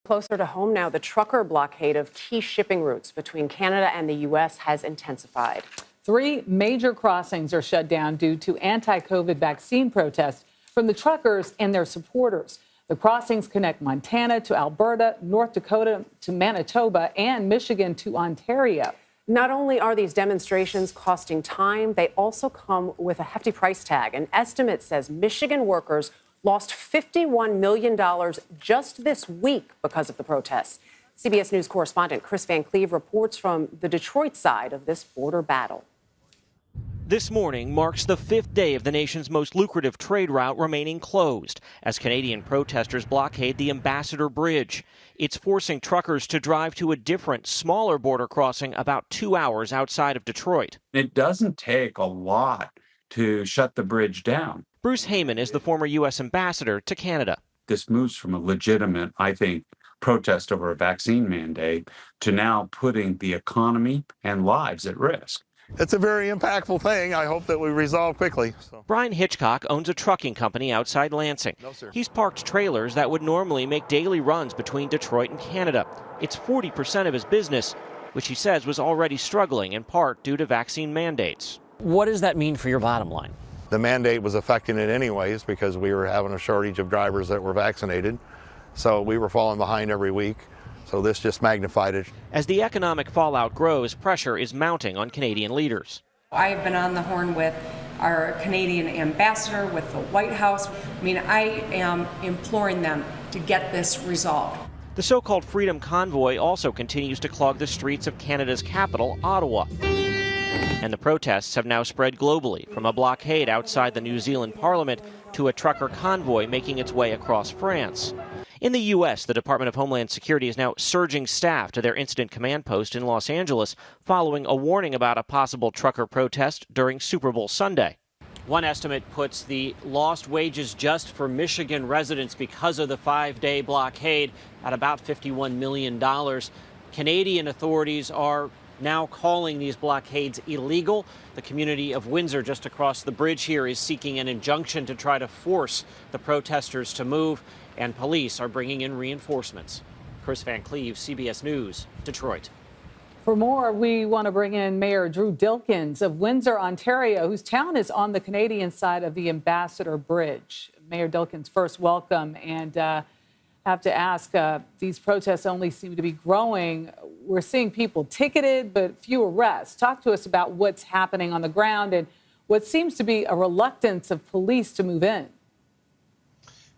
Closer to home now, the trucker blockade of key shipping routes between Canada and the U.S. has intensified. 3 major crossings are shut down due to anti-COVID vaccine protests from the truckers and their supporters. The crossings connect Montana to Alberta, North Dakota to Manitoba, and Michigan to Ontario. Not only are these demonstrations costing time, they also come with a hefty price tag. An estimate says Michigan workers lost $51 million just this week because of the protests. CBS News correspondent Kris Van Cleave reports from the Detroit side of this border battle. This morning marks the 5th day of the nation's most lucrative trade route remaining closed as Canadian protesters blockade the Ambassador Bridge. It's forcing truckers to drive to a different, smaller border crossing about 2 hours outside of Detroit. It doesn't take a lot to shut the bridge down. Bruce Heyman is the former U.S. ambassador to Canada. This moves from a legitimate, I think, protest over a vaccine mandate to now putting the economy and lives at risk. It's a very impactful thing. I hope that we resolve quickly. Brian Hitchcock owns a trucking company outside Lansing. He's parked trailers that would normally make daily runs between Detroit and Canada. It's 40% of his business, which he says was already struggling in part due to vaccine mandates. What does that mean for your bottom line? The mandate was affecting it anyways because we were having a shortage of drivers that were vaccinated. So we were falling behind every week. So this just magnified it. As the economic fallout grows, pressure is mounting on Canadian leaders. I have been on the horn with our Canadian ambassador, with the White House. I mean, I am imploring them to get this resolved. The so-called Freedom Convoy also continues to clog the streets of Canada's capital, Ottawa. And the protests have now spread globally, from a blockade outside the New Zealand Parliament to a trucker convoy making its way across France. In the U.S., the Department of Homeland Security is now surging staff to their incident command post in Los Angeles following a warning about a possible trucker protest during Super Bowl Sunday. One estimate puts the lost wages just for Michigan residents because of the 5-day blockade at about $51 million. Canadian authorities are now calling these blockades illegal. The community of Windsor, just across the bridge here, is seeking an injunction to try to force the protesters to move, and police are bringing in reinforcements. Kris Van Cleave, CBS News, Detroit. For more, we want to bring in Mayor Drew Dilkens of Windsor, Ontario, whose town is on the Canadian side of the Ambassador Bridge. Mayor Dilkens, first, welcome. And have to ask, these protests only seem to be growing. We're seeing people ticketed, but few arrests. Talk to us about what's happening on the ground and what seems to be a reluctance of police to move in.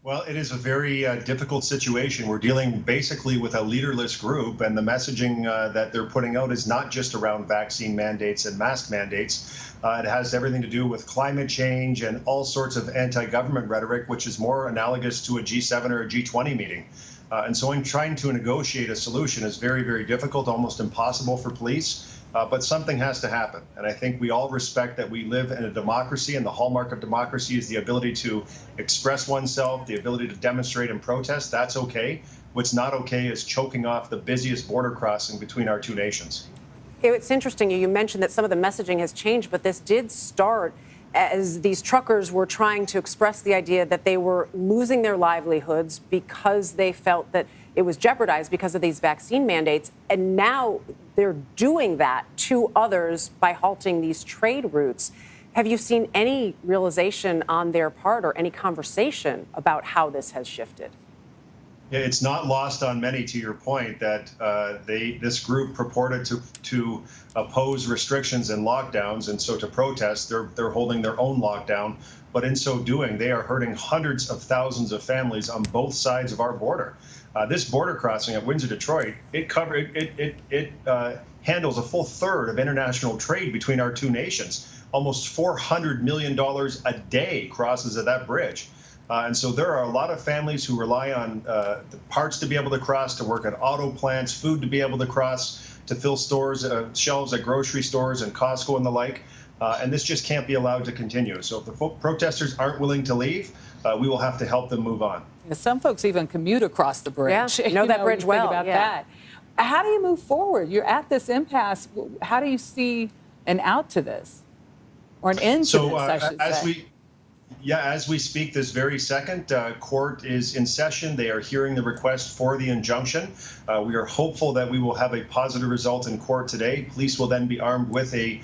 Well, it is a very difficult situation. We're dealing basically with a leaderless group, and the messaging that they're putting out is not just around vaccine mandates and mask mandates. It has everything to do with climate change and all sorts of anti-government rhetoric, which is more analogous to a G7 or a G20 meeting. And so in trying to negotiate a solution is very, very difficult, almost impossible for police. But something has to happen. And I think we all respect that we live in a democracy, and the hallmark of democracy is the ability to express oneself, the ability to demonstrate and protest. That's okay. What's not okay is choking off the busiest border crossing between our two nations. It's interesting. You mentioned that some of the messaging has changed, but this did start as these truckers were trying to express the idea that they were losing their livelihoods because they felt that it was jeopardized because of these vaccine mandates. And now they're doing that to others by halting these trade routes. Have you seen any realization on their part or any conversation about how this has shifted? Yeah, it's not lost on many, to your point, that this group purported to oppose restrictions and lockdowns, and so to protest, they're holding their own lockdown. But in so doing, they are hurting hundreds of thousands of families on both sides of our border. This border crossing at Windsor, Detroit, it handles a full third of international trade between our two nations. Almost $400 million a day crosses at that bridge. And so there are a lot of families who rely on the parts to be able to cross, to work at auto plants, food to be able to cross, to fill stores, shelves at grocery stores and Costco and the like. And this just can't be allowed to continue. So if the protesters aren't willing to leave, we will have to help them move on. Yeah, some folks even commute across the bridge. Yeah, know that bridge well. Think about that. How do you move forward? You're at this impasse. How do you see an out to this, or an end to this, I should say? Yeah, as we speak this very second, court is in session. They are hearing the request for the injunction. We are hopeful that we will have a positive result in court today. Police will then be armed with a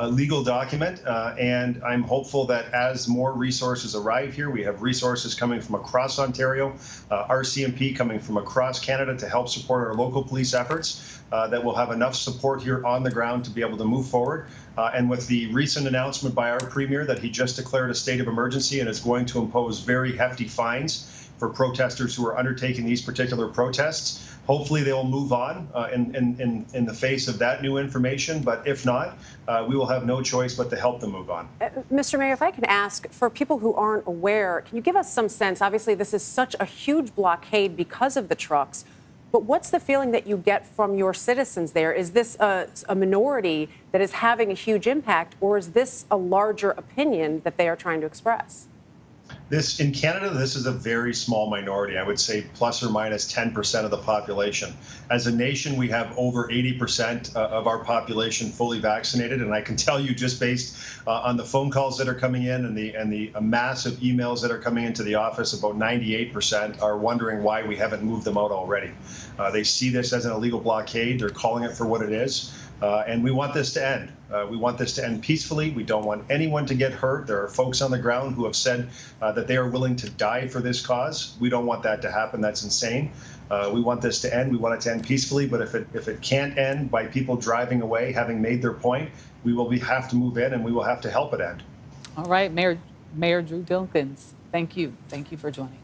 legal document, and I'm hopeful that as more resources arrive here, we have resources coming from across Ontario, RCMP coming from across Canada to help support our local police efforts, that we'll have enough support here on the ground to be able to move forward. And with the recent announcement by our premier that he just declared a state of emergency and is going to impose very hefty fines for protesters who are undertaking these particular protests, hopefully they'll move on in the face of that new information. But if not, we will have no choice but to help them move on. Mr. Mayor, if I can ask, for people who aren't aware, can you give us some sense? Obviously, this is such a huge blockade because of the trucks. But what's the feeling that you get from your citizens there? Is this a minority that is having a huge impact, or is this a larger opinion that they are trying to express? In Canada, this is a very small minority. I would say plus or minus 10% of the population. As a nation, we have over 80% of our population fully vaccinated, and I can tell you, just based on the phone calls that are coming in and the massive emails that are coming into the office, about 98% are wondering why we haven't moved them out already. They see this as an illegal blockade. They're calling it for what it is. And we want this to end. We want this to end peacefully. We don't want anyone to get hurt. There are folks on the ground who have said that they are willing to die for this cause. We don't want that to happen. That's insane. We want this to end. We want it to end peacefully. But if it can't end by people driving away, having made their point, we will have to move in and we will have to help it end. All right, Mayor Drew Dilkens, thank you. Thank you for joining us.